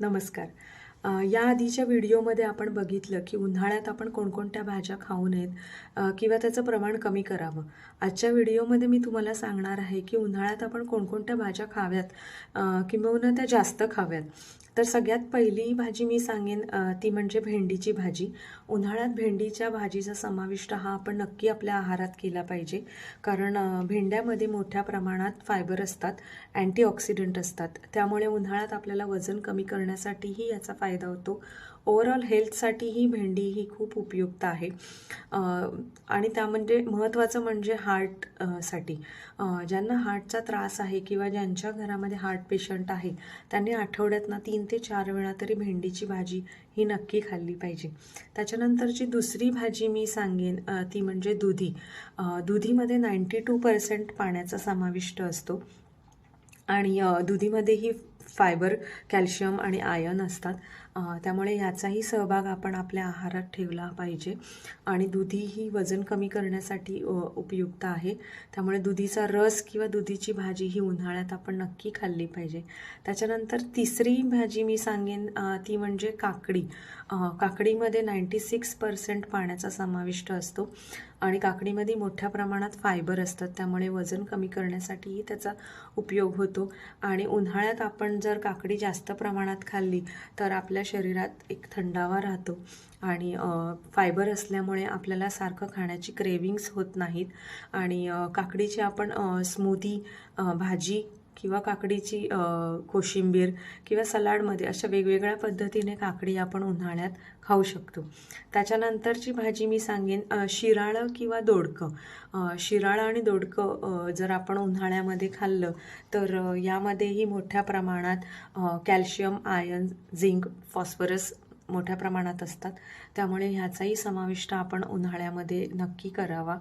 नमस्कार. या आधीच्या व्हिडिओमध्ये आपण बघितलं की उन्हाळ्यात आपण कोणकोणत्या भाज्या खाऊ नयेत किंवा त्याचं प्रमाण कमी करावं. आजच्या व्हिडिओमध्ये मी तुम्हाला सांगणार आहे की उन्हाळ्यात आपण कोणकोणत्या भाज्या खाव्यात किंबहुना त्या जास्त खाव्यात. तर सगळ्यात पहिली भाजी मी सांगेन ती म्हणजे भेंडीची भाजी. उन्हाळ्यात भेंडीच्या भाजीचा समाविष्ट हा आपण नक्की आपल्या आहारात केला पाहिजे. कारण भेंड्यामध्ये मोठ्या प्रमाणात फायबर असतात, अँटीऑक्सिडंट असतात. त्यामुळे उन्हाळ्यात आपल्याला वजन कमी करण्यासाठीही याचा फायदा होतो. ओव्हरऑल हेल्थसाठीही भेंडी ही खूप उपयुक्त आहे. आणि त्या म्हणजे महत्त्वाचं म्हणजे हार्टसाठी ज्यांना हार्टचा त्रास आहे किंवा ज्यांच्या घरामध्ये हार्ट पेशंट आहे त्यांनी आठवड्यातनं 3 ते 4 वेळा तरी भेंडीची भाजी ही नक्की खाल्ली पाहिजे. त्याच्यानंतरची दुसरी भाजी मी सांगेन ती म्हणजे दुधी. दुधीमध्ये 92% पाण्याचा समाविष्ट असतो आणि दुधीमध्येही फायबर, कॅल्शियम आणि आयर्न असतात. त्यामुळे याचाही सहभाग आपण आपल्या आहारात ठेवला पाहिजे. आणि दुधी ही वजन कमी करण्यासाठी उपयुक्त आहे. त्यामुळे दुधीचा रस किंवा दुधीची भाजी ही उन्हाळ्यात आपण नक्की खाल्ली पाहिजे. त्याच्यानंतर तिसरी भाजी मी सांगेन ती म्हणजे काकडी. काकडीमध्ये 96% पाण्याचा समाविष्ट असतो आणि काकडीमध्ये मोठ्या प्रमाणात फायबर असतात. त्यामुळे वजन कमी करण्यासाठीही त्याचा उपयोग होतो. आणि उन्हाळ्यात आपण जर काकडी जास्त प्रमाणात खाल्ली तर आपल्या शरीरात एक थंडावा राहतो आणि फायबर असल्यामुळे आपल्याला सारखं खाण्याची क्रेविंग्स होत नाहीत. आणि काकडीची आपण स्मूदी, भाजी किंवा काकडीची कोशिंबीर किंवा सलाडमध्ये अशा वेगवेगळ्या पद्धतीने काकडी आपण उन्हाळ्यात खाऊ शकतो. त्याच्यानंतरची भाजी मी सांगेन शिराळं किंवा दोडकं. शिराळं आणि दोडकं जर आपण उन्हाळ्यामध्ये खाल्लं तर यामध्येही मोठ्या प्रमाणात कॅल्शियम, आयर्न, झिंक, फॉस्फरस मोठ्या प्रमाणात असतात. त्यामुळे ह्याचाही समाविष्ट आपण उन्हाळ्यामध्ये नक्की करावा.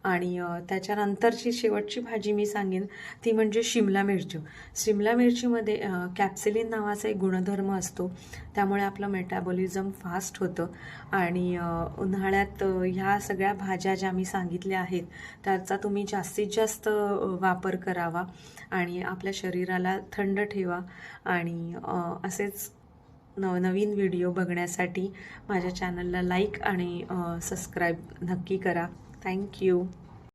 आणि त्याच्यानंतरची शेवटची भाजी मी सांगेन ती म्हणजे शिमला मिरची. शिमला मिरचीमध्ये कॅप्सिलिन नावाचा एक गुणधर्म असतो. त्यामुळे आपलं मेटाबॉलिझम फास्ट होतं आणि उन्हाळ्यात ह्या सगळ्या भाज्या ज्या मी सांगितल्या आहेत त्याचा तुम्ही जास्तीत जास्त वापर करावा आणि आपल्या शरीराला थंड ठेवा. आणि असेच नवनवीन व्हिडिओ बघण्यासाठी माझ्या चॅनलला लाईक आणि सबस्क्राईब नक्की करा. थँक्यू.